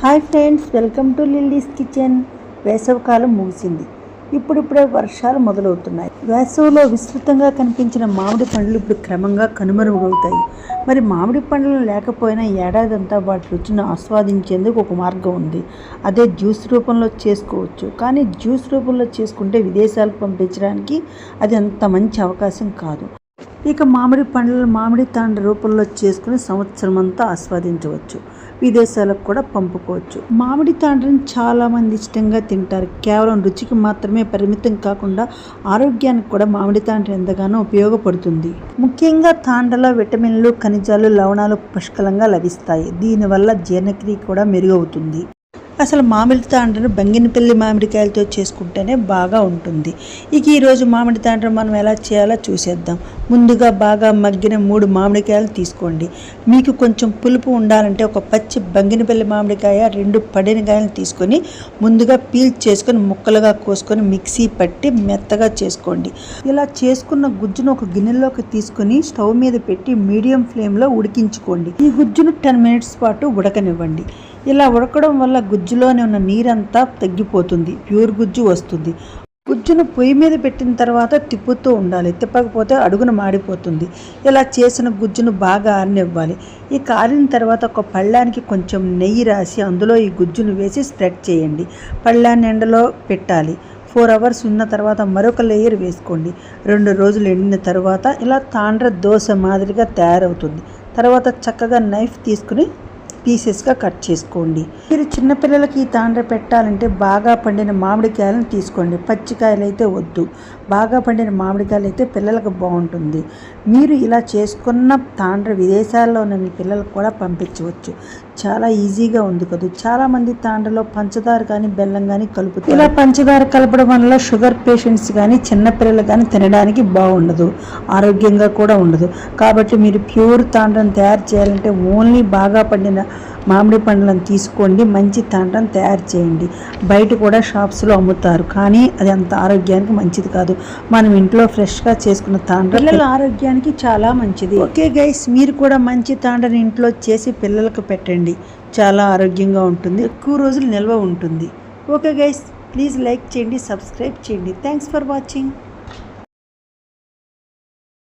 Hi friends, welcome to lilies kitchen. వేసవికాలం ముగిసింది. ఇప్పుడిప్పుడే వర్షాలు మొదలవుతున్నాయి. వేసవిలో విస్తృతంగా కనిపించిన మామిడి పండ్లు ఇప్పుడు క్రమంగా కనుమరుగవుతాయి. మరి మామిడి పండ్లు లేకపోయినా ఏడాదంతా వాటి రుచిని ఆస్వాదించేందుకు ఒక మార్గం ఉంది. అదే జ్యూస్ రూపంలో చేసుకోవచ్చు. కానీ జ్యూస్ రూపంలో చేసుకుంటే విదేశాలకు పంపించడానికి అది అంత మంచి అవకాశం కాదు. ఇక మామిడి పండ్లను మామిడి తాండ్ర రూపంలో చేసుకుని సంవత్సరం అంతా ఆస్వాదించవచ్చు. విదేశాలకు కూడా పంపుకోవచ్చు. మామిడి తాండ్రని చాలామంది ఇష్టంగా తింటారు. కేవలం రుచికి మాత్రమే పరిమితం కాకుండా ఆరోగ్యానికి కూడా మామిడి తాండ్ర ఎంతగానో ఉపయోగపడుతుంది. ముఖ్యంగా తాండ్రలో విటమిన్లు, ఖనిజాలు, లవణాలు పుష్కలంగా లభిస్తాయి. దీనివల్ల జీర్ణక్రియ కూడా మెరుగవుతుంది. అసలు మామిడి తాండ్రను బంగినపల్లి మామిడికాయలతో చేసుకుంటేనే బాగా ఉంటుంది. ఇక ఈరోజు మామిడి తాండ్ర మనం ఎలా చేయాలో చూసేద్దాం. ముందుగా బాగా మగ్గిన 3 మామిడికాయలు తీసుకోండి. మీకు కొంచెం పులుపు ఉండాలంటే ఒక పచ్చి బంగినపల్లి మామిడికాయ, 2 పడిన కాయలు తీసుకొని ముందుగా పీల్ చేసుకొని ముక్కలుగా కోసుకొని మిక్సీ పట్టి మెత్తగా చేసుకోండి. ఇలా చేసుకున్న గుజ్జును ఒక గిన్నెలోకి తీసుకొని స్టవ్ మీద పెట్టి మీడియం ఫ్లేమ్లో ఉడికించుకోండి. ఈ గుజ్జును 10 మినిట్స్ పాటు ఉడకనివ్వండి. ఇలా ఉడకడం వల్ల గుజ్జులోనే ఉన్న నీరంతా తగ్గిపోతుంది, ప్యూర్ గుజ్జు వస్తుంది. గుజ్జును పొయ్యి మీద పెట్టిన తర్వాత తిప్పుతూ ఉండాలి. తిప్పకపోతే అడుగున మాడిపోతుంది. ఇలా చేసిన గుజ్జును బాగా ఆరనివ్వాలి. ఈ కారిన తర్వాత ఒక పళ్ళానికి కొంచెం నెయ్యి రాసి అందులో ఈ గుజ్జును వేసి స్ప్రెడ్ చేయండి. పళ్ళాన్ని ఎండలో పెట్టాలి. 4 అవర్స్ ఉన్న తర్వాత మరొక లేయర్ వేసుకోండి. 2 రోజులు ఎండిన తర్వాత ఇలా తాండ్ర దోశ మాదిరిగా తయారవుతుంది. తర్వాత చక్కగా నైఫ్ తీసుకుని పీసెస్గా కట్ చేసుకోండి. మీరు చిన్నపిల్లలకి ఈ తాండ్ర పెట్టాలంటే బాగా పండిన మామిడికాయలను తీసుకోండి. పచ్చికాయలు అయితే వద్దు. బాగా పండిన మామిడికాయలు అయితే పిల్లలకు బాగుంటుంది. మీరు ఇలా చేసుకున్న తాండ్ర విదేశాల్లో ఉన్న మీ పిల్లలకు కూడా పంపించవచ్చు. చాలా ఈజీగా ఉంది కదా. చాలామంది తాండ్రలో పంచదార కానీ బెల్లం కానీ కలుపుతారు. ఇలా పంచదార కలపడం వల్ల షుగర్ పేషెంట్స్ కానీ చిన్నపిల్లలు కానీ తినడానికి బాగుండదు, ఆరోగ్యంగా కూడా ఉండదు. కాబట్టి మీరు ప్యూర్ తాండ్రను తయారు చేయాలంటే ఓన్లీ బాగా పండిన మామిడి పండ్లను తీసుకోండి. మంచి తాండ్రను తయారు చేయండి. బయట కూడా షాప్స్లో అమ్ముతారు, కానీ అది అంత ఆరోగ్యానికి మంచిది కాదు. మనం ఇంట్లో ఫ్రెష్గా చేసుకున్న తాండ్ర పిల్లల ఆరోగ్యానికి చాలా మంచిది. ఓకే గైస్, మీరు కూడా మంచి తాండ్రని ఇంట్లో చేసి పిల్లలకు పెట్టండి. చాలా ఆరోగ్యంగా ఉంటుంది, ఎక్కువ రోజులు నిల్వ ఉంటుంది. ఓకే గైస్, ప్లీజ్ లైక్ చేయండి, సబ్స్క్రైబ్ చేయండి. Thanks for watching.